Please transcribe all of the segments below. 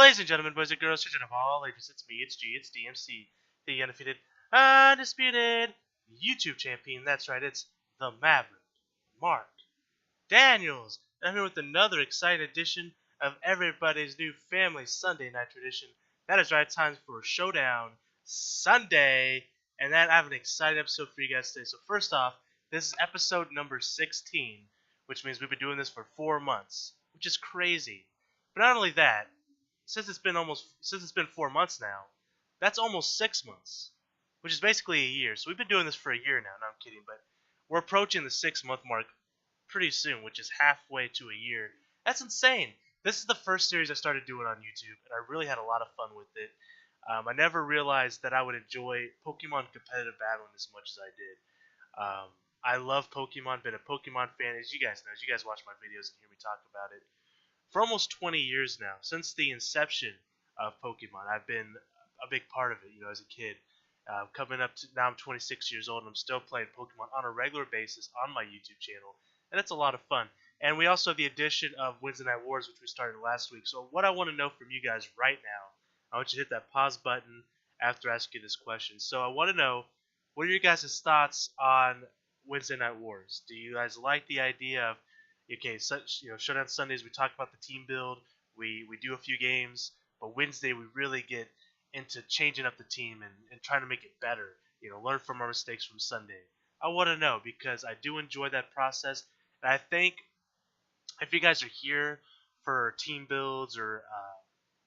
Ladies and gentlemen, boys and girls, children of all ages, it's me, it's G, it's DMC, the undefeated, undisputed YouTube champion. That's right, it's the Maverick, Mark Daniels. And I'm here with another exciting edition of everybody's new family Sunday night tradition. That is right, time for Showdown Sunday. And that I have an exciting episode for you guys today. So first off, this is episode number 16, which means we've been doing this for 4 months, which is crazy. But not only that, since it's been 4 months now, that's almost 6 months, which is basically a year. So we've been doing this for a year now. No, I'm kidding, but we're approaching the 6-month mark pretty soon, which is halfway to a year. That's insane. This is the first series I started doing on YouTube, and I really had a lot of fun with it. I never realized that I would enjoy Pokemon competitive battling as much as I did. I love Pokemon, been a Pokemon fan, as you guys know, as you guys watch my videos and hear me talk about it. For almost 20 years now, since the inception of Pokemon, I've been a big part of it, as a kid. Coming up to now, I'm 26 years old, and I'm still playing Pokemon on a regular basis on my YouTube channel, and it's a lot of fun. And we also have the addition of Wednesday Night Wars, which we started last week. So what I want to know from you guys right now, I want you to hit that pause button after asking this question. So I want to know, what are your guys' thoughts on Wednesday Night Wars? Do you guys like the idea of, okay, Showdown Sundays, we talk about the team build, we do a few games, but Wednesday we really get into changing up the team and trying to make it better, learn from our mistakes from Sunday. I want to know, because I do enjoy that process, and I think if you guys are here for team builds or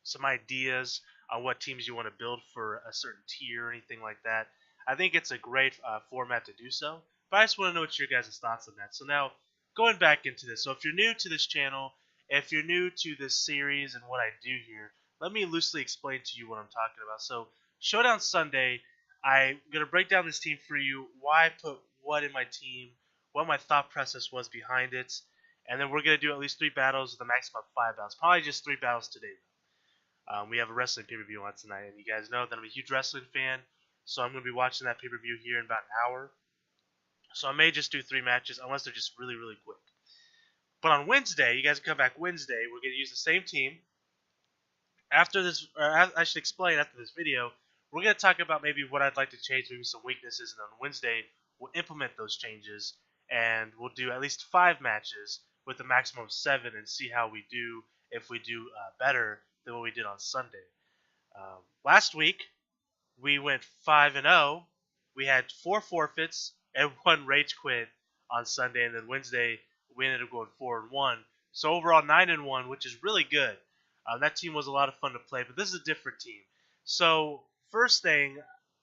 some ideas on what teams you want to build for a certain tier or anything like that, I think it's a great format to do so. But I just want to know what your guys' thoughts on that. So now, going back into this, so if you're new to this channel, if you're new to this series and what I do here, let me loosely explain to you what I'm talking about. So Showdown Sunday, I'm going to break down this team for you, why I put what in my team, what my thought process was behind it, and then we're going to do at least 3 battles with a maximum of 5 battles. Probably just 3 battles today, though. We have a wrestling pay-per-view on tonight, and you guys know that I'm a huge wrestling fan, so I'm going to be watching that pay-per-view here in about an hour. So I may just do 3 matches, unless they're just really, really quick. But on Wednesday, you guys can come back Wednesday, we're going to use the same team. After this, I should explain after this video, we're going to talk about maybe what I'd like to change, maybe some weaknesses, and on Wednesday, we'll implement those changes, and we'll do at least 5 matches with a maximum of 7 and see how we do, if we do better than what we did on Sunday. Last week, we went 5-0. We had 4 forfeits and 1 rage quit on Sunday, and then Wednesday we ended up going 4-1. So overall 9-1, which is really good. That team was a lot of fun to play, but this is a different team. So first thing,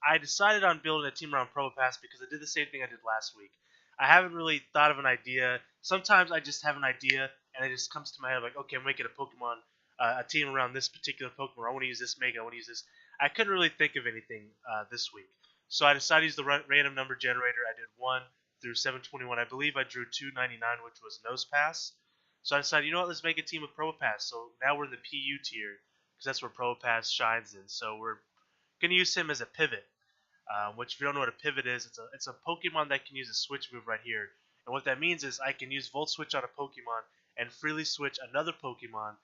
I decided on building a team around Probopass because I did the same thing I did last week. I haven't really thought of an idea. Sometimes I just have an idea and it just comes to my head like, okay, I'm making a Pokemon, a team around this particular Pokemon. I want to use this Mega. I want to use this. I couldn't really think of anything this week. So I decided to use the random number generator. I did 1 through 721. I believe I drew 299, which was Nose Pass. So I decided, let's make a team with Probopass. So now we're in the PU tier, because that's where Probopass shines in. So we're going to use him as a pivot, which if you don't know what a pivot is, it's a Pokemon that can use a switch move right here. And what that means is I can use Volt Switch on a Pokemon and freely switch another Pokemon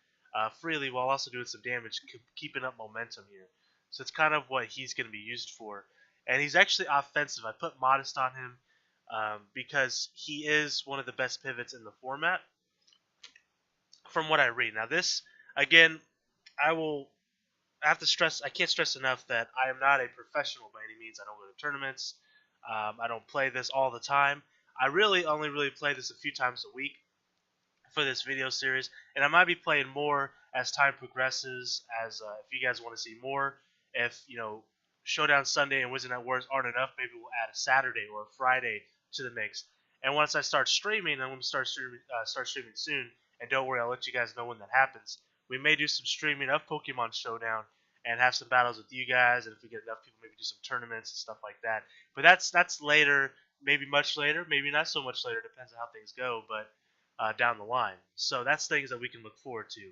freely while also doing some damage, keeping up momentum here. So it's kind of what he's going to be used for. And he's actually offensive. I put Modest on him because he is one of the best pivots in the format from what I read. Now this, again, I have to stress, I can't stress enough that I am not a professional by any means. I don't go to tournaments. I don't play this all the time. I only play this a few times a week for this video series, and I might be playing more as time progresses, as if you guys want to see more. If, Showdown Sunday and Wednesday Night Wars aren't enough, maybe we'll add a Saturday or a Friday to the mix. And once I start streaming, I'm going to start streaming soon, and don't worry, I'll let you guys know when that happens. We may do some streaming of Pokemon Showdown and have some battles with you guys, and if we get enough people, maybe do some tournaments and stuff like that. But that's later, maybe much later, maybe not so much later, depends on how things go, but down the line. So that's things that we can look forward to.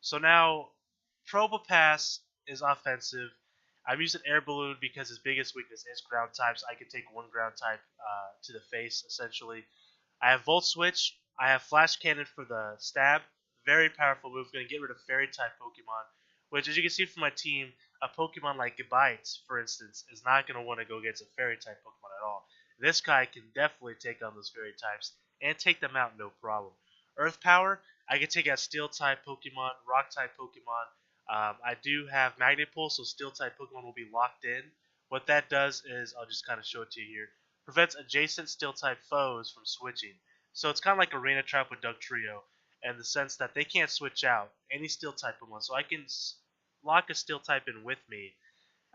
So now, Probopass is offensive. I'm using Air Balloon because his biggest weakness is ground types. I can take 1 ground type to the face, essentially. I have Volt Switch. I have Flash Cannon for the stab. Very powerful move. Going to get rid of Fairy type Pokemon, which, as you can see from my team, a Pokemon like Gabite, for instance, is not going to want to go against a Fairy-type Pokemon at all. This guy can definitely take on those Fairy types and take them out no problem. Earth Power, I can take out Steel-type Pokemon, Rock-type Pokemon. I do have Magnet Pulse, so Steel-type Pokemon will be locked in. What that does is, I'll just kind of show it to you here, prevents adjacent Steel-type foes from switching. So it's kind of like Arena Trap with Dugtrio, in the sense that they can't switch out any Steel-type Pokemon. So I can lock a Steel-type in with me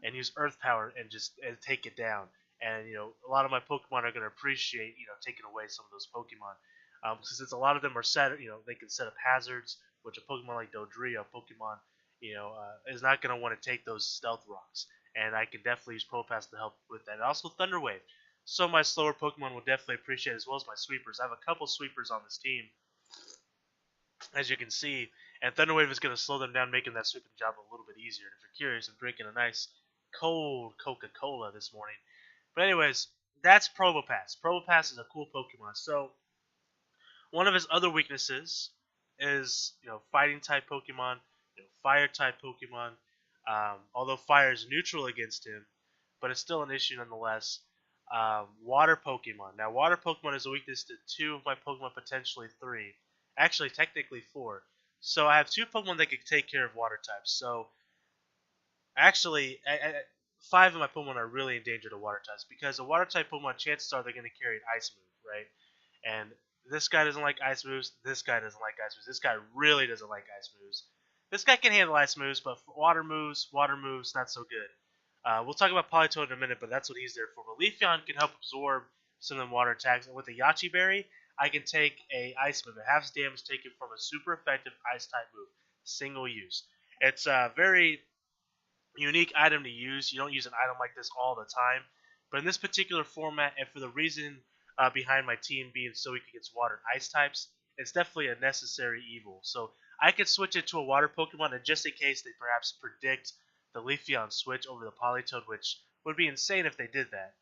and use Earth Power and just take it down. And a lot of my Pokemon are going to appreciate taking away some of those Pokemon, since a lot of them are set. They can set up hazards, which a Pokemon like Dodrio, Pokemon, is not going to want to take those Stealth Rocks. And I can definitely use Probopass to help with that. And also Thunder Wave. So my slower Pokemon will definitely appreciate it, as well as my sweepers. I have a couple sweepers on this team, as you can see, and Thunder Wave is going to slow them down, making that sweeping job a little bit easier. And if you're curious, I'm drinking a nice cold Coca-Cola this morning. But anyways, that's Probopass. Probopass is a cool Pokemon. So one of his other weaknesses is fighting type Pokemon, fire type Pokemon. Although fire is neutral against him, but it's still an issue nonetheless. Water Pokemon. Now water Pokemon is a weakness to 2 of my Pokemon, potentially 3. Actually, technically 4. So I have 2 Pokemon that can take care of water types. So actually, 5 of my Pokemon are really in danger to water types, because a water type Pokemon, chances are they're going to carry an ice move, right? And this guy doesn't like ice moves. This guy doesn't like ice moves. This guy really doesn't like ice moves. This guy can handle ice moves, but for water moves, not so good. We'll talk about Politoed in a minute, but that's what he's there for. But Leafeon can help absorb some of the water attacks. And with the Yache Berry, I can take a ice move. It halves damage taken from a super effective ice type move. Single use. It's a very unique item to use. You don't use an item like this all the time. But in this particular format, and for the reason behind my team being so weak against water and ice types, it's definitely a necessary evil. So I could switch it to a water Pokemon, and just in case they perhaps predict the Leafeon switch over the Politoed, which would be insane if they did that.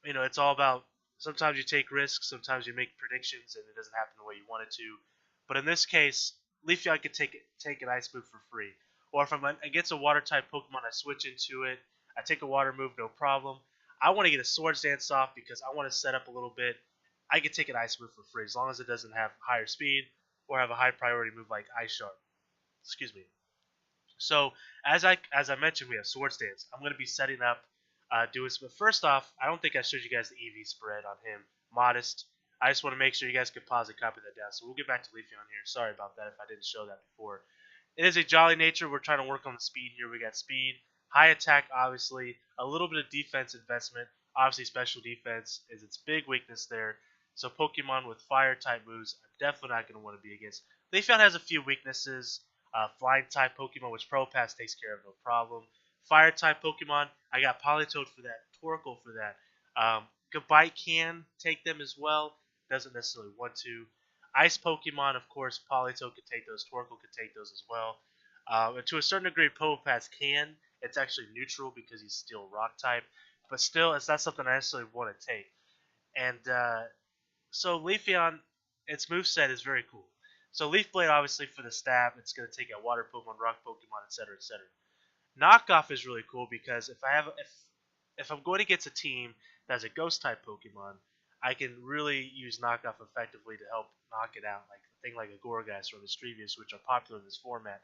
It's all about, sometimes you take risks, sometimes you make predictions, and it doesn't happen the way you want it to. But in this case, Leafeon could take an ice move for free. Or if I'm against a water type Pokemon, I switch into it, I take a water move, no problem. I want to get a Swords Dance off because I want to set up a little bit. I can take an ice move for free as long as it doesn't have higher speed or have a high priority move like Ice Shard. Excuse me. So as I mentioned, we have Swords Dance. I'm going to be setting up doing some. But first off, I don't think I showed you guys the EV spread on him. Modest. I just want to make sure you guys can pause and copy that down. So we'll get back to Leafeon here. Sorry about that if I didn't show that before. It is a jolly nature. We're trying to work on the speed here. We got speed, high attack, obviously, a little bit of defense investment. Obviously, special defense is its big weakness there. So Pokemon with fire type moves, I'm definitely not going to want to be against. Leafeon has a few weaknesses. Flying type Pokemon, which Probopass takes care of no problem. Fire type Pokemon, I got Politoed for that, Torkoal for that. Gabite can take them as well, doesn't necessarily want to. Ice Pokemon, of course, Politoed could take those, Torkoal could take those as well. And to a certain degree, Probopass can. It's actually neutral because he's still rock type, but still, it's not something I necessarily want to take. And so Leafeon, its moveset is very cool. So Leaf Blade, obviously, for the stab, it's going to take out water Pokemon, rock Pokemon, etc., etc. Knockoff is really cool because if I'm going against a team that has a Ghost type Pokemon, I can really use Knockoff effectively to help knock it out, like a thing like a Gorgeist or Mischievous, which are popular in this format.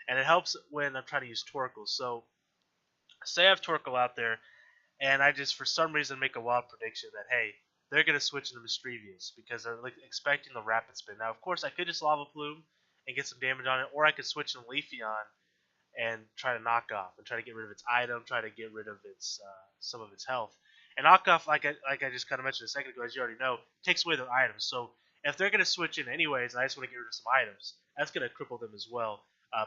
And it helps when I'm trying to use Torkoal. So say I have Torkoal out there, and I just for some reason make a wild prediction that, hey, they're going to switch into Mischievous because they're expecting the Rapid Spin. Now, of course, I could just Lava Plume and get some damage on it, or I could switch into Leafeon and try to knock off and try to get rid of its item, try to get rid of its some of its health. And knockoff, like I just kind of mentioned a second ago, as you already know, takes away their items. So if they're going to switch in anyways, and I just want to get rid of some items, that's going to cripple them as well.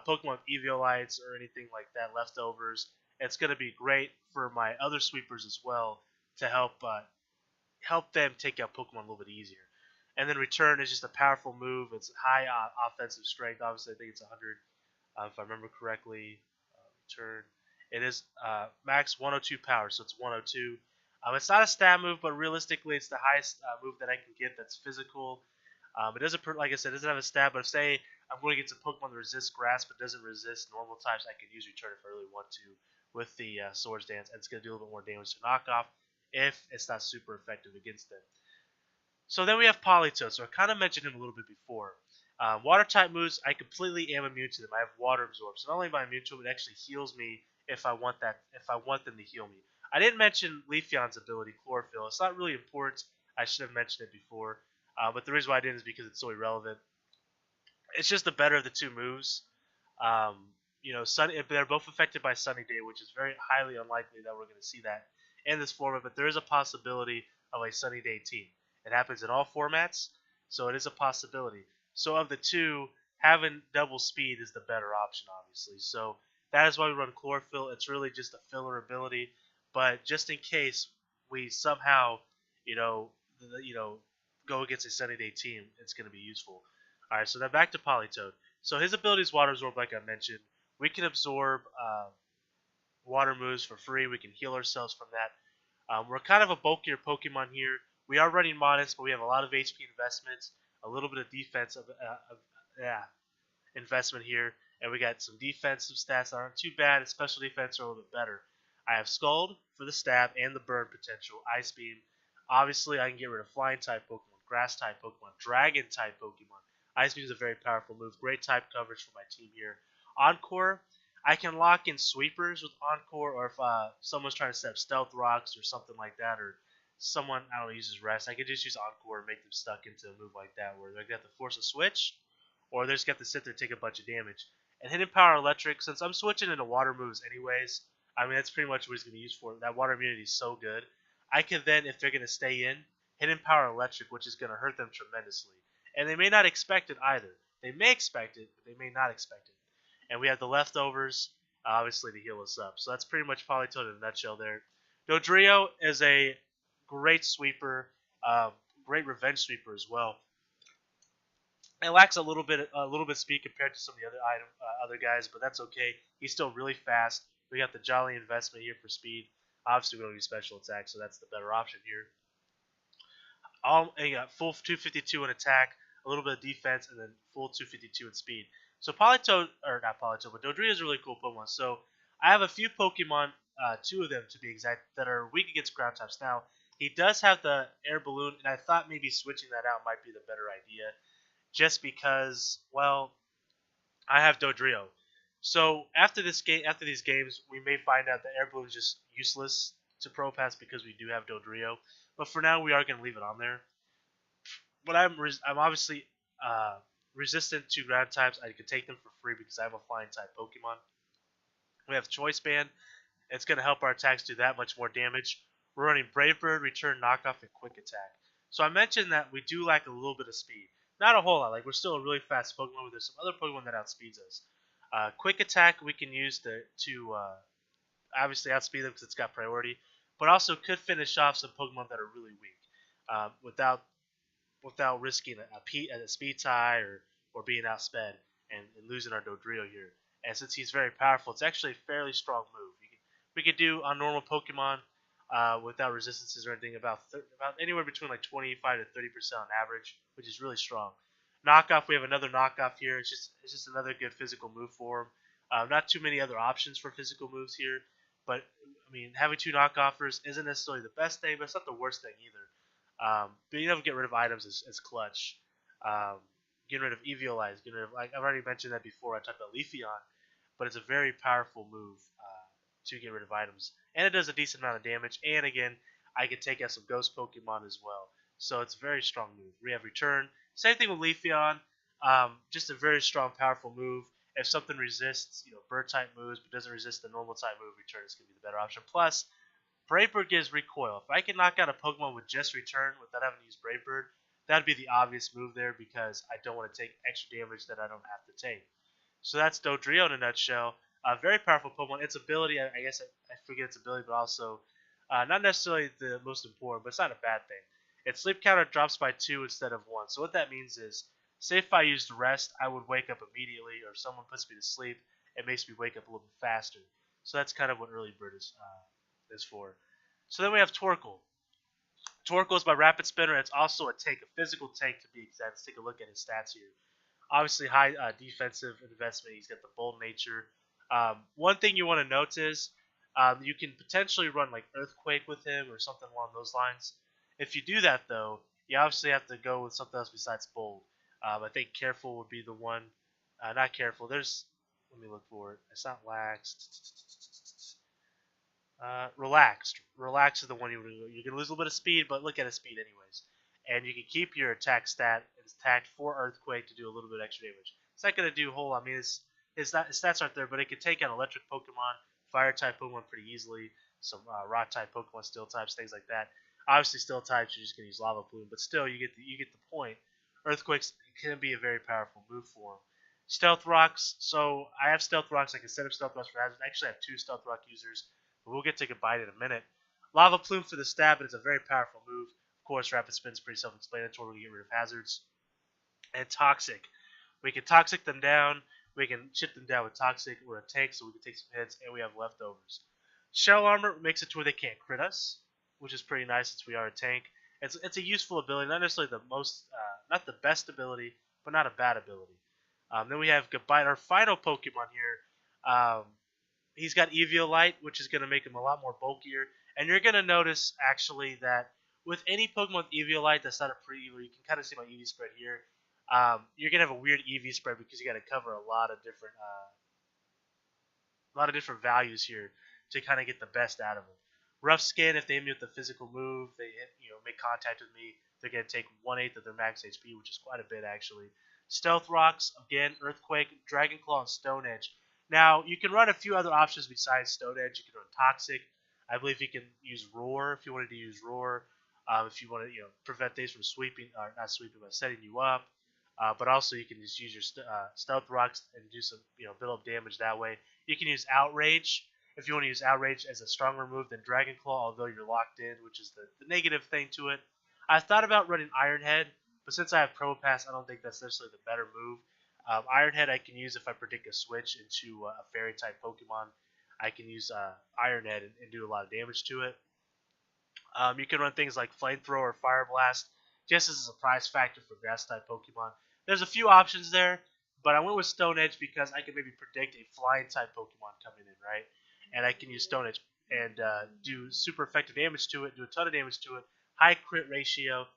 Pokemon Eviolites or anything like that, leftovers, it's going to be great for my other sweepers as well to help them take out Pokemon a little bit easier. And then Return is just a powerful move. It's high offensive strength. Obviously, I think it's 100, if I remember correctly. Return. It is max 102 power, so it's 102. It's not a stab move, but realistically, it's the highest move that I can get that's physical. It doesn't, like I said, it doesn't have a stab. But if say I'm going to get some Pokemon that resist grass but doesn't resist normal types, I can use return if I really want to with the Swords Dance, and it's going to do a little bit more damage to knockoff if it's not super effective against them. So then we have Politoed. So I kind of mentioned him a little bit before. Water type moves, I completely am immune to them. I have Water Absorb, so not only am I immune to them, it actually heals me if I want that. If I want them to heal me, I didn't mention Leafeon's ability, Chlorophyll. It's not really important. I should have mentioned it before, but the reason why I didn't is because it's so irrelevant. It's just the better of the two moves. Um, they're both affected by Sunny Day, which is very highly unlikely that we're going to see that in this format. But there is a possibility of a Sunny Day team. It happens in all formats, so it is a possibility. So of the two, having double speed is the better option, obviously. So that is why we run Chlorophyll. It's really just a filler ability, but just in case we somehow, you know, go against a Sunny Day team, it's going to be useful. All right, so then back to Politoed. So his ability is Water Absorb, like I mentioned. We can absorb water moves for free. We can heal ourselves from that. We're kind of a bulkier Pokemon here. We are running Modest, but we have a lot of HP investments, a little bit of defense investment here, and we got some defensive stats that aren't too bad. Special defense are a little bit better. I have Scald for the stab and the burn potential. Ice Beam. Obviously, I can get rid of Flying type Pokemon, Grass type Pokemon, Dragon type Pokemon. Ice Beam is a very powerful move. Great type coverage for my team here. Encore, I can lock in sweepers with Encore, or if someone's trying to set up Stealth Rocks or something like that, or someone, I don't know, uses Rest, I could just use Encore and make them stuck into a move like that, where they got to force a switch, or they just got to sit there and take a bunch of damage. And Hidden Power Electric, since I'm switching into water moves anyways, I mean, that's pretty much what it's going to be used for. That water immunity is so good. I could then, if they're going to stay in, Hidden Power Electric, which is going to hurt them tremendously. And they may not expect it either. They may expect it, but they may not expect it. And we have the leftovers, obviously, to heal us up. So that's pretty much Politoed in a nutshell there. Dodrio is a great sweeper, great revenge sweeper as well. It lacks a little bit speed compared to some of the other guys, but that's okay. He's still really fast. We got the Jolly investment here for speed. Obviously, we don't use special attack, so that's the better option here. And you got full 252 in attack, a little bit of defense, and then full 252 in speed. So Politoed, or not Politoed, but Dodrio is a really cool Pokemon. So I have a few Pokemon, 2 of them to be exact, that are weak against ground types. Now, he does have the Air Balloon, and I thought maybe switching that out might be the better idea, just because, well, I have Dodrio. So after these games, we may find out that Air Balloon is just useless to Probopass because we do have Dodrio. But for now, we are going to leave it on there. But I'm obviously resistant to ground types. I could take them for free because I have a Flying type Pokemon. We have Choice Band. It's going to help our attacks do that much more damage. We're running Brave Bird, Return, Knockoff, and Quick Attack. So I mentioned that we do lack a little bit of speed. Not a whole lot. Like, we're still a really fast Pokemon, but there's some other Pokemon that outspeeds us. Quick Attack we can use to obviously outspeed them because it's got priority, but also could finish off some Pokemon that are really weak without risking a speed tie or being outsped and losing our Dodrio here. And since he's very powerful, it's actually a fairly strong move. We could do on normal Pokemon without resistances or anything about anywhere between like 25 to 30% on average, which is really strong. Knockoff, we have another Knockoff here. It's just another good physical move for him. Not too many other options for physical moves here, but I mean, having 2 Knockoffers isn't necessarily the best thing, but it's not the worst thing either. Being able to get rid of items is clutch. Getting rid of Eviolize, getting rid of, like I've already mentioned that before. I talked about Leafeon, but it's a very powerful move to get rid of items, and it does a decent amount of damage. And again, I can take out some Ghost Pokemon as well, so it's a very strong move. We have Return. Same thing with Leafeon. Just a very strong, powerful move. If something resists, bird type moves, but doesn't resist the normal type move, Return is going to be the better option. Plus, Brave Bird gives Recoil. If I can knock out a Pokemon with just Return without having to use Brave Bird, that'd be the obvious move there because I don't want to take extra damage that I don't have to take. So that's Dodrio in a nutshell. A very powerful Pokemon. Its ability, I guess I forget its ability, but also not necessarily the most important, but it's not a bad thing. Its sleep counter drops by 2 instead of 1. So what that means is, say if I used Rest, I would wake up immediately, or someone puts me to sleep, it makes me wake up a little bit faster. So that's kind of what Early Bird is for. So then we have Torkoal. Torkoal is my Rapid Spinner. It's also a tank, a physical tank to be exact. Let's take a look at his stats here. Obviously, high defensive investment. He's got the bold nature. One thing you want to note is you can potentially run like Earthquake with him or something along those lines. If you do that, though, you obviously have to go with something else besides bold. I think Careful would be the one. Not Careful. Let me look for it. It's not Lax. Relaxed. Relaxed is the one you're gonna lose a little bit of speed, but look at his speed anyways. And you can keep your attack stat intact for Earthquake to do a little bit extra damage. It's not gonna do a whole lot. I mean, his stats aren't there, but it can take out electric Pokemon, fire type Pokemon pretty easily, some rock type Pokemon, steel types, things like that. Obviously, steel types you're just gonna use Lava Plume, but still you get the point. Earthquakes can be a very powerful move for him. Stealth Rocks. So I have Stealth Rocks. I can set up Stealth Rocks for hazards. I actually have 2 Stealth Rock users. But we'll get to Goodbye in a minute. Lava Plume for the stab, but it's a very powerful move. Of course, Rapid Spin's pretty self-explanatory. We can get rid of hazards. And Toxic. We can Toxic them down. We can chip them down with Toxic. We're a tank, so we can take some hits, and we have leftovers. Shell Armor makes it to where they can't crit us, which is pretty nice since we are a tank. It's a useful ability, not necessarily the most, not the best ability, but not a bad ability. Then we have Goodbye, our final Pokemon here. He's got Eviolite, which is going to make him a lot more bulkier. And you're going to notice, actually, that with any Pokemon with Eviolite that's not a pre-Evo, you can kind of see my EV spread here. You're going to have a weird EV spread because you got to cover a lot of different values here to kind of get the best out of them. Rough Skin, if they hit me with the physical move, they make contact with me, they're going to take 1/8 of their max HP, which is quite a bit, actually. Stealth Rocks, again, Earthquake, Dragon Claw, and Stone Edge. Now, you can run a few other options besides Stone Edge. You can run Toxic. I believe you can use Roar if you wanted to use Roar. If you want to prevent things from sweeping, or not sweeping, but setting you up. But also you can just use your Stealth Rocks and do some, build up damage that way. You can use Outrage if you want to use Outrage as a stronger move than Dragon Claw, although you're locked in, which is the negative thing to it. I thought about running Iron Head, but since I have Probopass, I don't think that's necessarily the better move. Iron Head I can use if I predict a switch into a Fairy type Pokemon. I can use Iron Head and do a lot of damage to it. You can run things like Flamethrower or Fire Blast just as a surprise factor for Grass type Pokemon. There's a few options there, but I went with Stone Edge because I can maybe predict a Flying type Pokemon coming in, right? And I can use Stone Edge and do super effective damage to it, do a ton of damage to it, high crit ratio,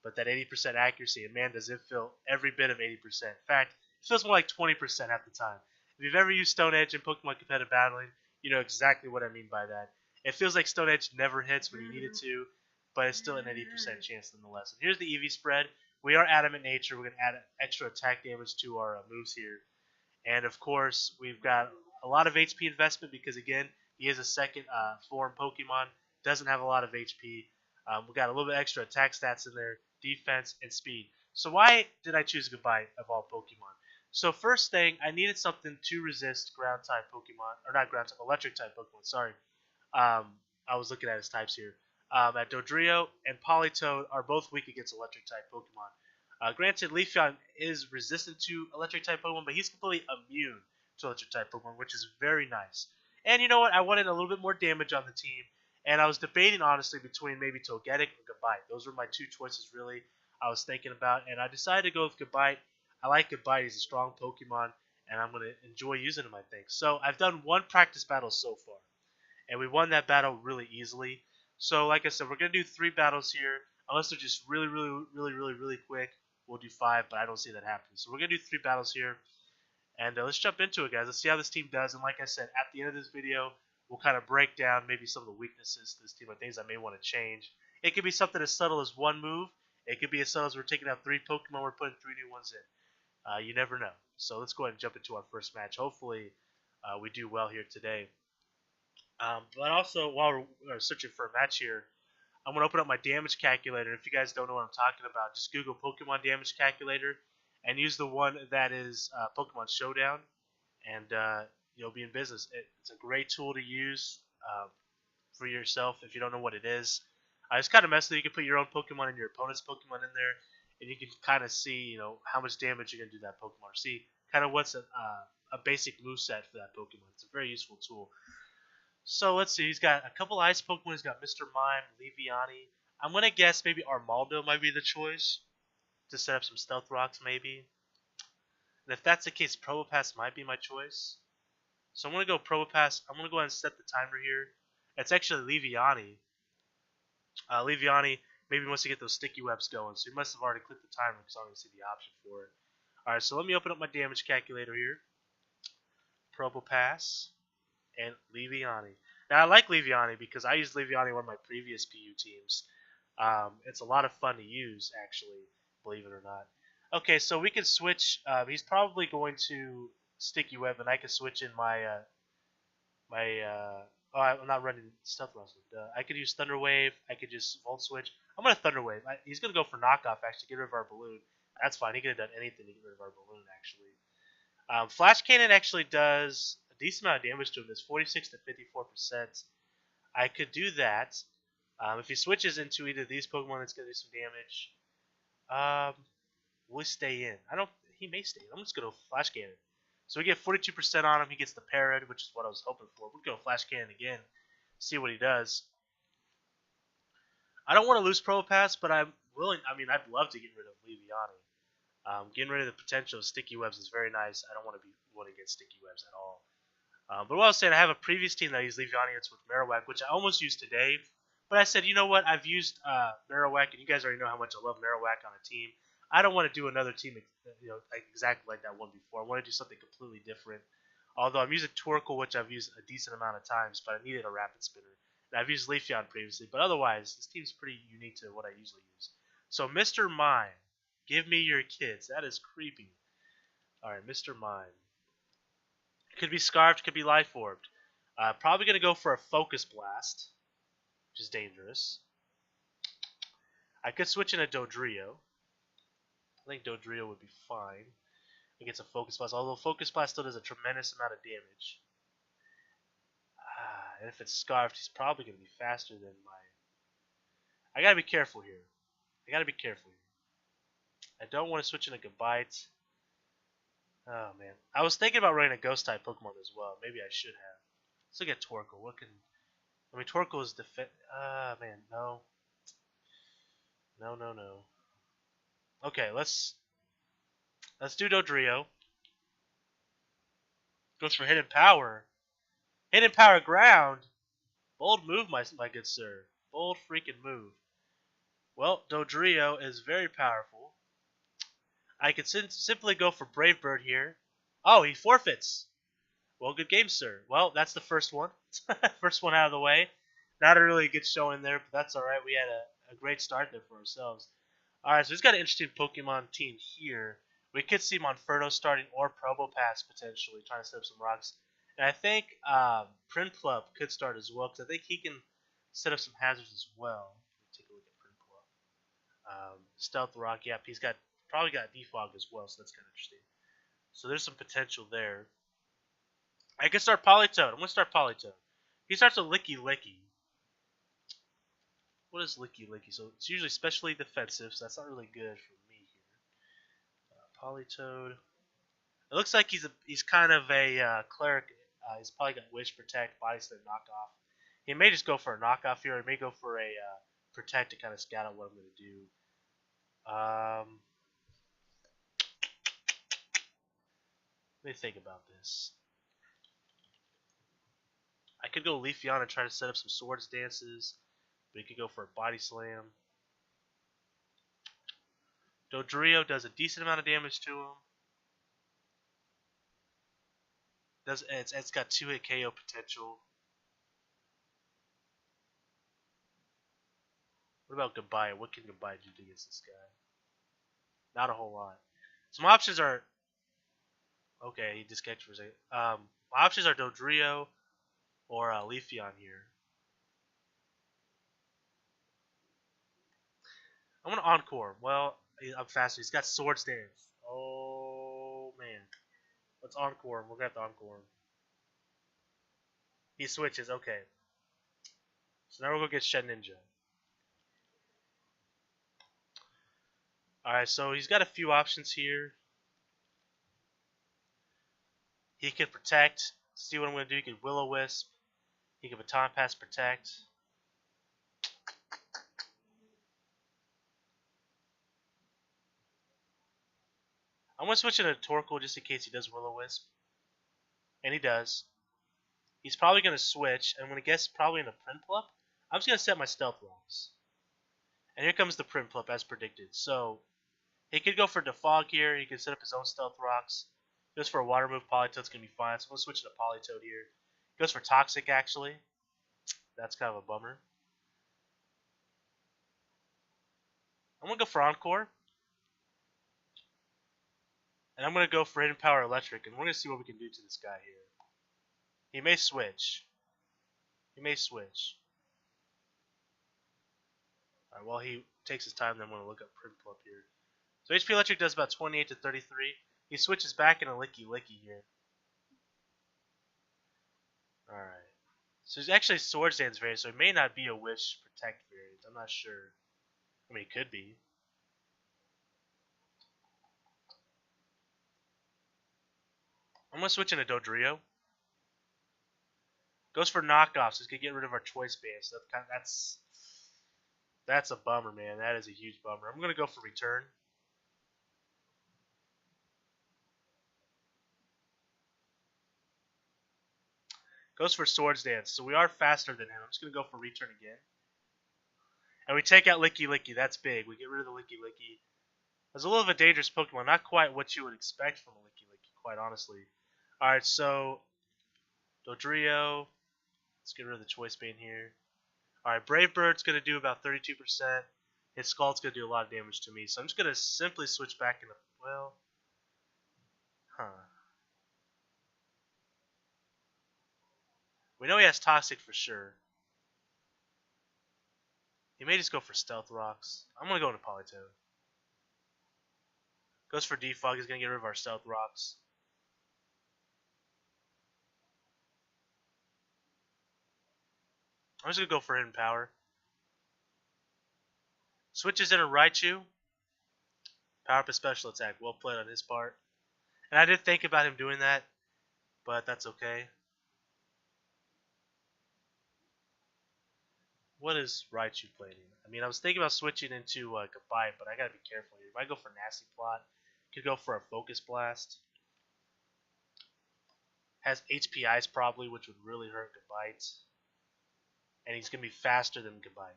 but that 80% accuracy, and man, does it feel every bit of 80%. In fact, it feels more like 20% half the time. If you've ever used Stone Edge in Pokemon competitive battling, you know exactly what I mean by that. It feels like Stone Edge never hits when you need it to, but it's still an 80% chance nonetheless. And here's the EV spread. We are Adamant Nature. We're going to add extra attack damage to our moves here. And of course, we've got a lot of HP investment because, again, he is a second form Pokemon. Doesn't have a lot of HP. We got a little bit extra attack stats in there, defense, and speed. So why did I choose Goodbye of all Pokemon? So first thing, I needed something to resist ground type Pokemon, or not ground type, electric type Pokemon. Sorry, I was looking at his types here. At Dodrio and Politoed are both weak against electric type Pokemon. Granted, Leafeon is resistant to electric type Pokemon, but he's completely immune to electric type Pokemon, which is very nice. And you know what? I wanted a little bit more damage on the team, and I was debating honestly between maybe Togetic or Goodbye. Those were my two choices really I was thinking about, and I decided to go with Goodbye. I like Goodbye. He's a strong Pokemon, and I'm going to enjoy using him, I think. So I've done one practice battle so far, and we won that battle really easily. So like I said, we're going to do 3 battles here. Unless they're just really quick, we'll do 5, but I don't see that happening. So we're going to do 3 battles here, and let's jump into it, guys. Let's see how this team does, and like I said, at the end of this video, we'll kind of break down maybe some of the weaknesses to this team or things I may want to change. It could be something as subtle as one move. It could be as subtle as we're taking out 3 Pokemon, we're putting 3 new ones in. You never know. So let's go ahead and jump into our first match. Hopefully, we do well here today. But also, while we're searching for a match here, I'm going to open up my damage calculator. If you guys don't know what I'm talking about, just Google Pokemon damage calculator and use the one that is Pokemon Showdown, and you'll be in business. It's a great tool to use for yourself if you don't know what it is. It's kind of messy. You can put your own Pokemon and your opponent's Pokemon in there, and you can kind of see, how much damage you're going to do that Pokemon, or see kind of what's a basic moveset for that Pokemon. It's a very useful tool. So let's see. He's got a couple ice Pokemon. He's got Mr. Mime, Leaviani. I'm going to guess maybe Armaldo might be the choice to set up some Stealth Rocks maybe. And if that's the case, Probopass might be my choice. So I'm going to go Probopass. I'm going to go ahead and set the timer here. It's actually Liviani. Liviani maybe wants to get those sticky webs going, so he must have already clicked the timer because I don't even see the option for it. Alright, so let me open up my damage calculator here. Probopass and Liviani. Now I like Liviani because I used Liviani in one of my previous PU teams. It's a lot of fun to use, actually, believe it or not. Okay, so we can switch. He's probably going to sticky web, and I can switch in my oh, I'm not running stealth muscle. I could use thunder wave. I could just volt switch. I'm gonna thunder wave. He's gonna go for knockoff. Actually, get rid of our balloon. That's fine. He could have done anything to get rid of our balloon. Actually, flash cannon actually does a decent amount of damage to him. It's 46 to 54%. I could do that. If he switches into either of these Pokemon, it's gonna do some damage. Will he stay in? I don't. He may stay in. I'm just gonna go flash cannon. So we get 42% on him. He gets the parrot, which is what I was hoping for. We'll go flash cannon again, see what he does. I don't want to lose Probopass, but I'm willing. I mean, I'd love to get rid of Liviani. Getting rid of the potential of sticky webs is very nice. I don't want to be going against sticky webs at all. But what I was saying, I have a previous team that I used Liviani. It's with Marowak, which I almost used today. But I said, you know what? I've used Marowak, and you guys already know how much I love Marowak on a team. I don't want to do another team, exactly like that one before. I want to do something completely different. Although I'm using Torkoal, which I've used a decent amount of times, but I needed a rapid spinner. And I've used Leafeon previously, but otherwise, this team's pretty unique to what I usually use. So, Mr. Mime, give me your kids. That is creepy. Alright, Mr. Mime. Could be Scarfed, could be Life Orbed. Probably going to go for a Focus Blast, which is dangerous. I could switch in a Dodrio. I think Dodrio would be fine against a Focus Blast, although Focus Blast still does a tremendous amount of damage. And if it's Scarfed, he's probably going to be faster than my... I got to be careful here. I don't want to switch in a Gabite. Oh, man. I was thinking about running a Ghost-type Pokemon as well. Maybe I should have. Let's look at Torkoal. What can... I mean, Torkoal is defense... man, no. No. Okay, let's do Dodrio. Goes for Hidden Power. Hidden Power Ground. Bold move, my good sir. Bold freaking move. Well, Dodrio is very powerful. I could simply go for Brave Bird here. Oh, he forfeits. Well, good game, sir. Well, that's the first one. First one out of the way. Not a really good showing there, but that's alright. We had a great start there for ourselves. Alright, so he's got an interesting Pokemon team here. We could see Monferno starting or Probopass potentially, trying to set up some rocks. And I think Prinplup could start as well, because I think he can set up some hazards as well. Take a look at Prinplup. Stealth Rock, yep, he's probably got Defog as well, so that's kind of interesting. So there's some potential there. I could start Politoed. I'm going to start Politoed. He starts with Licky Licky. What is Licky Licky? So it's usually specially defensive, so that's not really good for me here. Politoed. It looks like he's kind of a cleric. He's probably got Wish, Protect, Body Slam, Knockoff. He may just go for a knockoff here. Or he may go for a Protect to kind of scout out what I'm going to do. Let me think about this. I could go Leafeon and try to set up some Swords Dances. But he could go for a Body Slam. Dodrio does a decent amount of damage to him. It's got 2-hit KO potential. What about Goodbye? What can Goodbye do against this guy? Not a whole lot. So my options are... Okay, he disconnected for a second. My options are Dodrio or Leafeon here. I'm going to Encore. Well, I'm faster. He's got Swords Dance. Oh, man. Let's Encore him. We're going to have to Encore him. He switches. Okay. So now we're going to get Shed Ninja. Alright, so he's got a few options here. He could Protect. See what I'm going to do. He could Will-O-Wisp. He could Baton Pass Protect. I'm gonna switch into Torkoal just in case he does Will-O-Wisp, and he does. He's probably gonna switch. I'm gonna guess probably into Prinplup. I'm just gonna set my Stealth Rocks, and here comes the Prinplup as predicted. So he could go for Defog here. He could set up his own Stealth Rocks. Goes for a Water move. Politoed's gonna be fine. So we'll switch to Politoed here. Goes for Toxic actually. That's kind of a bummer. I'm gonna go for Encore. And I'm going to go for Hidden Power Electric, and we're going to see what we can do to this guy here. He may switch. He may switch. Alright, while he takes his time, then I'm going to look up Prinplup here. So HP Electric does about 28 to 33. He switches back into Licky Licky here. Alright. So he's actually Swords Dance variant, so it may not be a Wish Protect variant. I'm not sure. I mean, it could be. I'm going to switch into Dodrio. Goes for knockoffs. So he's going to get rid of our choice band. So that's a bummer, man. That is a huge bummer. I'm going to go for return. Goes for Swords Dance. So we are faster than him. I'm just going to go for return again. And we take out Licky Licky. That's big. We get rid of the Licky Licky. It's a little of a dangerous Pokemon. Not quite what you would expect from a Licky Licky, quite honestly. Alright, so Dodrio. Let's get rid of the choice band here. Alright, Brave Bird's going to do about 32%. His Scald's going to do a lot of damage to me. So I'm just going to simply switch back into, well, we know he has Toxic for sure. He may just go for Stealth Rocks. I'm going to go into Politoed. Goes for Defog. He's going to get rid of our Stealth Rocks. I'm just going to go for Hidden Power. Switches into Raichu. Power up a special attack. Well played on his part. And I did think about him doing that, but that's okay. What is Raichu planning? I mean, I was thinking about switching into Goodbye, but I gotta be careful here. If I go for Nasty Plot, could go for a Focus Blast. Has HP Ice probably, which would really hurt Goodbye. And he's gonna be faster than Goodbye.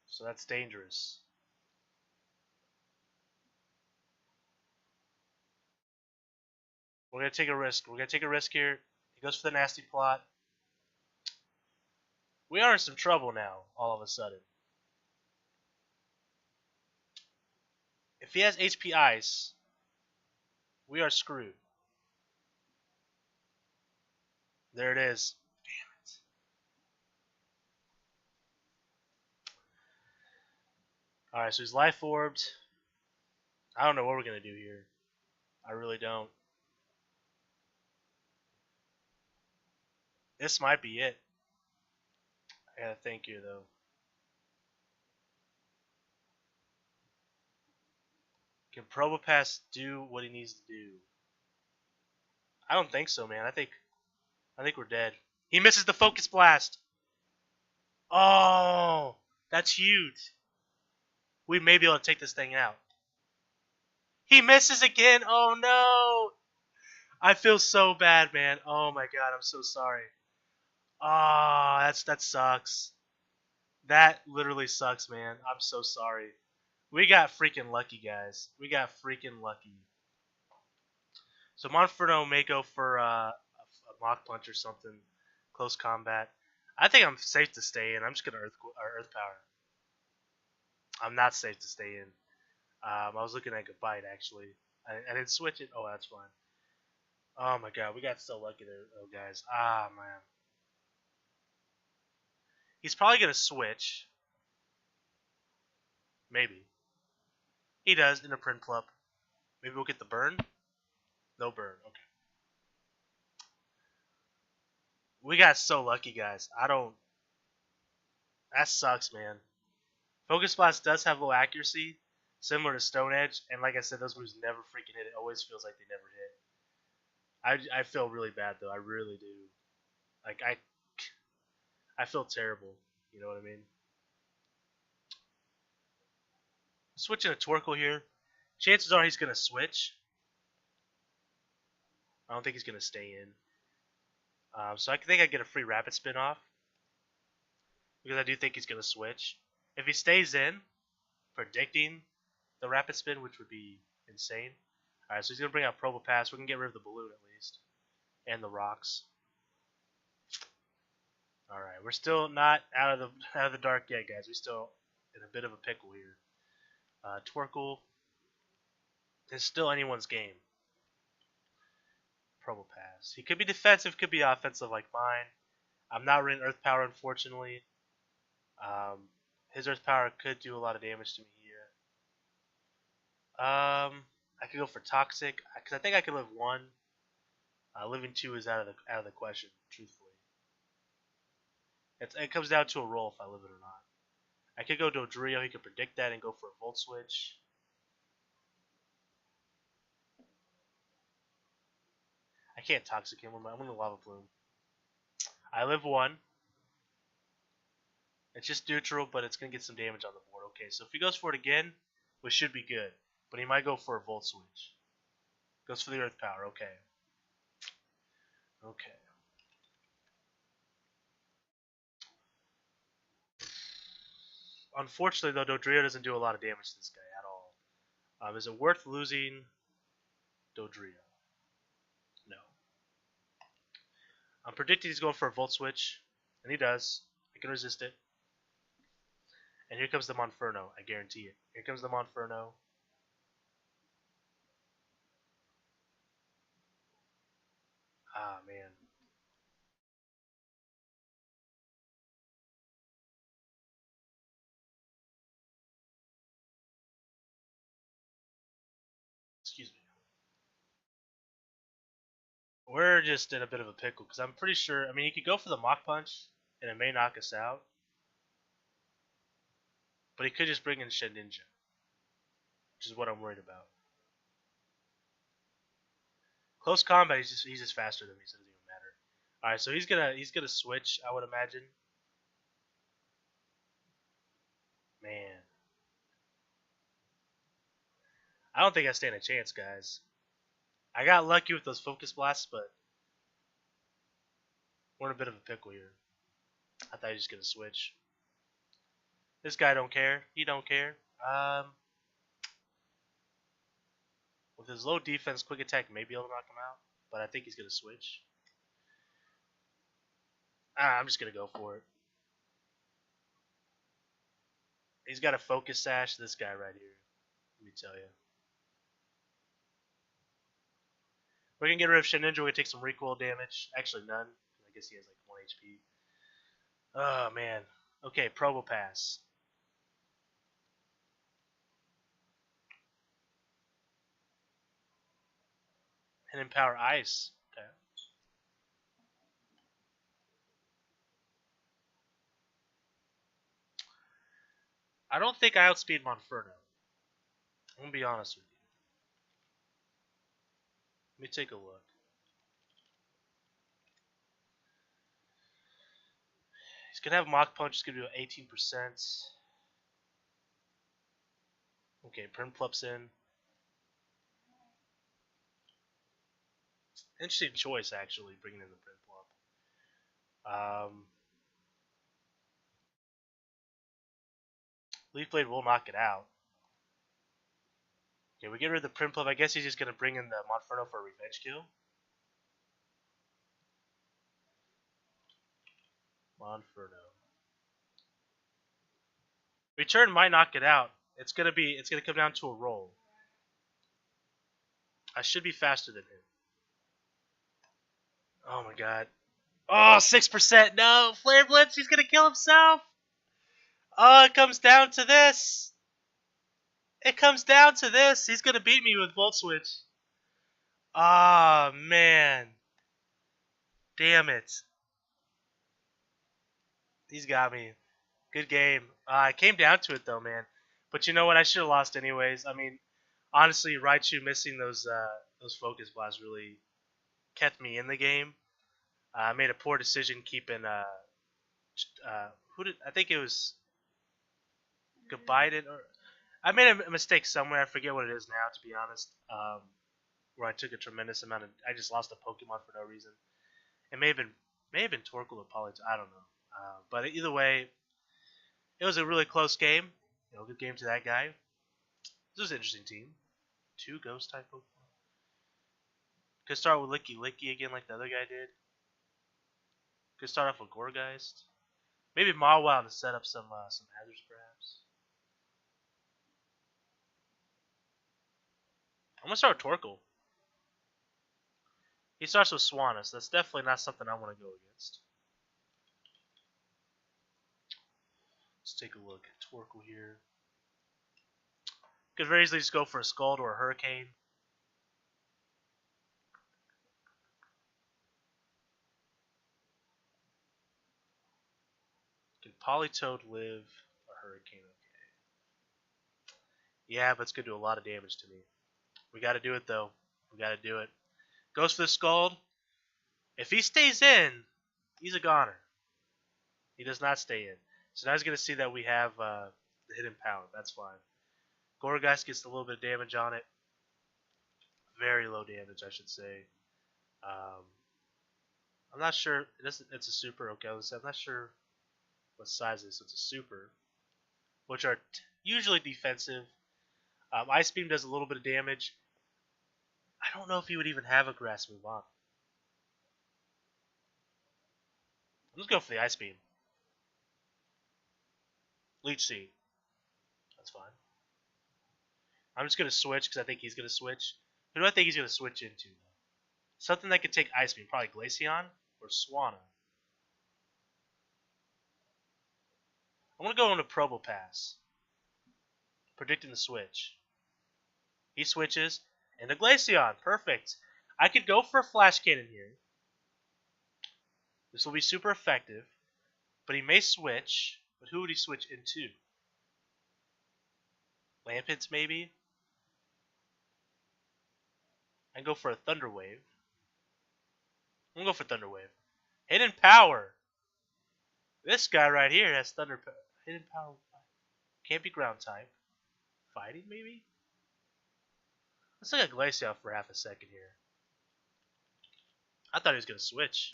So that's dangerous. We're gonna take a risk. We're gonna take a risk here. He goes for the Nasty Plot. We are in some trouble now, all of a sudden. If he has HP Ice, we are screwed. There it is. Damn it. Alright, so he's Life Orbed. I don't know what we're going to do here. I really don't. This might be it. I gotta think here, though. Can Probopass do what he needs to do? I don't think so, man. I think we're dead. He misses the Focus Blast. Oh, that's huge. We may be able to take this thing out. He misses again. Oh no. I feel so bad, man. Oh my god, I'm so sorry. Oh, that sucks. That literally sucks, man. I'm so sorry. We got freaking lucky, guys. We got freaking lucky. So Monferno may go for a Mach Punch or something. Close combat. I think I'm safe to stay in. I'm just going to Earth Power. I'm not safe to stay in. I was looking at Goodbye, actually. I didn't switch it. Oh, that's fine. Oh my god, we got so lucky there, though, guys. Ah, man. He's probably going to switch. Maybe. He does in a Prinplup. Maybe we'll get the burn? No burn. Okay. We got so lucky, guys. That sucks, man. Focus Blast does have low accuracy, similar to Stone Edge, and like I said, those moves never freaking hit. It always feels like they never hit. I feel really bad, though. I really do. Like, I feel terrible. You know what I mean? Switching to Torkoal here. Chances are he's going to switch. I don't think he's going to stay in. So I think I get a free rapid spin off. Because I do think he's going to switch. If he stays in, predicting the rapid spin, which would be insane. Alright, so he's going to bring out Probopass. We're going to get rid of the balloon at least. And the rocks. Alright, we're still not out of the dark yet, guys. We're still in a bit of a pickle here. Twerkle. It's still anyone's game. Probopass. He could be defensive, could be offensive like mine. I'm not running Earth Power, unfortunately. His Earth Power could do a lot of damage to me here. I could go for Toxic, because I think I could live 1. Living 2 is out of the question, truthfully. It comes down to a roll if I live it or not. I could go Dodrio, he could predict that and go for a Volt Switch. I can't Toxic him, I'm going to Lava Plume. I live 1. It's just neutral, but it's going to get some damage on the board. Okay, so if he goes for it again, we should be good. But he might go for a Volt Switch. Goes for the Earth Power, okay. Okay. Unfortunately, though, Dodrio doesn't do a lot of damage to this guy at all. Is it worth losing Dodrio? No. I'm predicting he's going for a Volt Switch, and he does. I can resist it. And here comes the Monferno, I guarantee it. Here comes the Monferno. Ah, man. Excuse me. We're just in a bit of a pickle, because I'm pretty sure, I mean, he could go for the Mach Punch, and it may knock us out. But he could just bring in Shed Ninja, which is what I'm worried about. Close combat, he's just faster than me, so it doesn't even matter. Alright, so he's gonna switch, I would imagine. Man. I don't think I stand a chance, guys. I got lucky with those focus blasts, but we're in a bit of a pickle here. I thought he was just gonna switch. This guy don't care. He don't care. With his low defense, quick attack may be able to knock him out, but I think he's gonna switch. I'm just gonna go for it. He's got a focus sash. This guy right here. Let me tell you. We're gonna get rid of Shen Ninja. We're gonna take some recoil damage. Actually, none. I guess he has like 1 HP. Oh man. Okay, Probopass. Hidden Power Ice. Okay. I don't think I outspeed Monferno. I'm gonna be honest with you. Let me take a look. He's gonna have Mach Punch. It's gonna do 18%. Okay, Prinplup's in. Interesting choice, actually, bringing in the Prinplup. Leaf Blade will knock it out. Okay, we get rid of the Prinplup. I guess he's just gonna bring in the Monferno for a revenge kill. Monferno. Return might knock it out. It's gonna come down to a roll. I should be faster than him. Oh my god. Oh, 6%. No, Flare Blitz. He's gonna kill himself. Oh, it comes down to this. It comes down to this. He's gonna beat me with Volt Switch. Ah, man. Damn it. He's got me. Good game. It came down to it though, man. But you know what? I should have lost anyways. I mean, honestly, Raichu missing those focus blasts really kept me in the game. I made a poor decision keeping I think it was Goodbye or I made a mistake somewhere. I forget what it is now, to be honest. Where I took a tremendous amount of. I just lost a Pokemon for no reason. It may have been Torkoal or Politoed. I don't know. But either way, it was a really close game. Good game to that guy. This was an interesting team. 2 Ghost type Pokemon. Could start with Licky Licky again, like the other guy did. Could start off with Gourgeist. Maybe Mawile to set up some hazards, perhaps. I'm gonna start with Torkoal. He starts with Swanna, so that's definitely not something I want to go against. Let's take a look at Torkoal here. Could very easily just go for a Scald or a Hurricane. Can Politoed live a Hurricane? Okay. Yeah, but it's going to do a lot of damage to me. We got to do it, though. We got to do it. Goes for the Scald. If he stays in, he's a goner. He does not stay in. So now he's going to see that we have the Hidden Power. That's fine. Gourgeist gets a little bit of damage on it. Very low damage, I should say. I'm not sure. It's a super. Okay, I'm not sure what size it is. So it's a super, which are usually defensive. Ice Beam does a little bit of damage. I don't know if he would even have a grass move on. Let's go for the Ice Beam. Leech Seed. That's fine. I'm just going to switch because I think he's going to switch. Who do I think he's going to switch into? Something that could take Ice Beam. Probably Glaceon or Swanna. I'm going to go into Probopass. Predicting the switch. He switches into Glaceon. Perfect. I could go for a Flash Cannon here. This will be super effective. But he may switch. But who would he switch into? Lampents, maybe? And go for a Thunder Wave. I'm going to go for Thunder Wave. Hidden Power. This guy right here has Thunder Power. Hidden Power. Can't be Ground type. Fighting, maybe? Let's look at Glaceon for half a second here. I thought he was going to switch.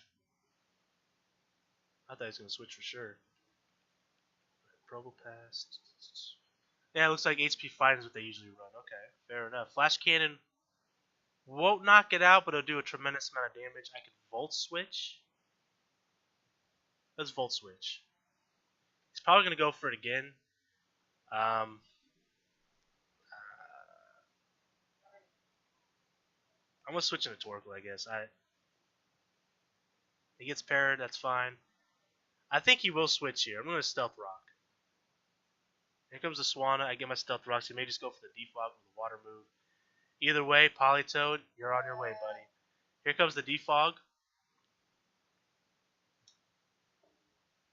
I thought he was going to switch for sure. Probopass. Yeah, it looks like HP Fighting is what they usually run. Okay, fair enough. Flash Cannon won't knock it out, but it'll do a tremendous amount of damage. I can Volt Switch. Let's Volt Switch. He's probably going to go for it again. I'm going to switch into Torkoal, I guess. He gets parried, that's fine. I think he will switch here. I'm going to Stealth Rock. Here comes the Swanna. I get my Stealth Rocks. He may just go for the Defog with the Water move. Either way, Politoed, you're on your way, buddy. Here comes the Defog.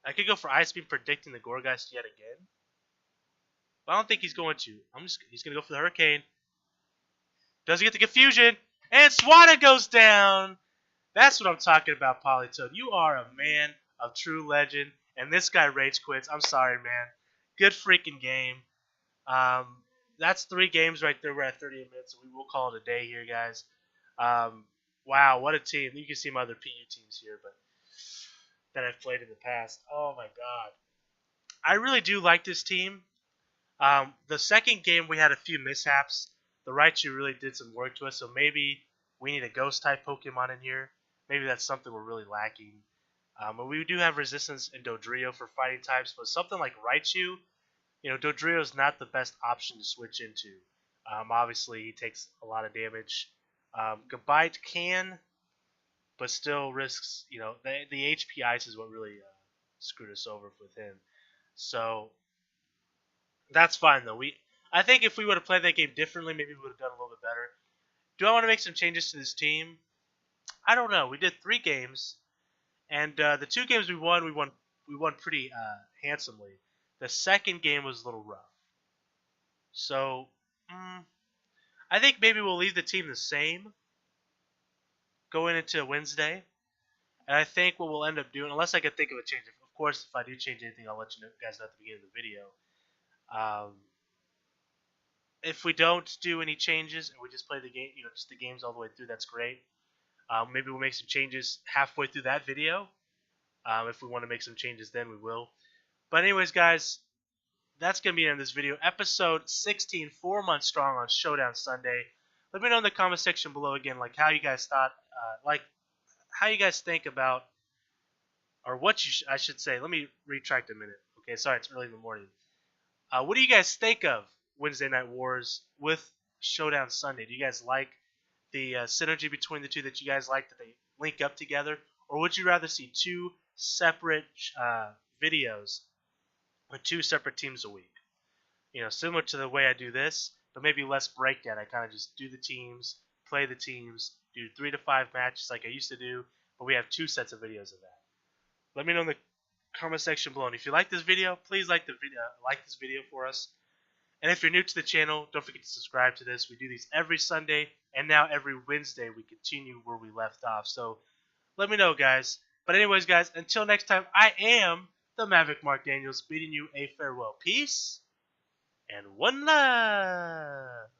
I could go for Ice Beam predicting the Gourgeist yet again. But I don't think he's going to. He's going to go for the Hurricane. Doesn't get the Confusion. And Swanna goes down. That's what I'm talking about, Politoed. You are a man of true legend. And this guy rage quits. I'm sorry, man. Good freaking game. That's 3 games right there. We're at 30 minutes, so we will call it a day here, guys. Wow, what a team. You can see my other PU teams here, but that I've played in the past. Oh, my God. I really do like this team. The second game, we had a few mishaps. The Raichu really did some work to us, so maybe we need a Ghost-type Pokemon in here. Maybe that's something we're really lacking. But we do have resistance in Dodrio for fighting types, but something like Raichu, Dodrio is not the best option to switch into. Obviously, he takes a lot of damage. Gabite can, but still risks, the HP Ice is what really screwed us over with him. So, that's fine, though. I think if we would have played that game differently, maybe we would have done a little bit better. Do I want to make some changes to this team? I don't know. We did 3 games, and the 2 games we won pretty handsomely. The second game was a little rough. So, I think maybe we'll leave the team the same going into Wednesday. And I think what we'll end up doing, unless I can think of a change, of course, if I do change anything, I'll let you guys know at the beginning of the video. If we don't do any changes and we just play the game, just the games all the way through, that's great. Maybe we'll make some changes halfway through that video. If we want to make some changes, then we will. But anyways, guys, that's going to be the end of this video. Episode 16, 4 months strong on Showdown Sunday. Let me know in the comment section below again, like how you guys thought, how you guys think about, or what I should say. Let me retract a minute. Okay, sorry, it's early in the morning. What do you guys think of Wednesday Night Wars with Showdown Sunday? Do you guys like the synergy between the two, that you guys like that they link up together? Or would you rather see two separate videos with two separate teams a week? Similar to the way I do this, but maybe less breakdown. I kind of just do the teams, play the teams, do 3 to 5 matches like I used to do, but we have 2 sets of videos of that. Let me know in the comment section below. And if you like this video, please like this video for us. And if you're new to the channel, don't forget to subscribe to this. We do these every Sunday, and now every Wednesday we continue where we left off. So let me know, guys. But anyways, guys, until next time, I am the Maverick Mark Daniels, bidding you a farewell. Peace and one love.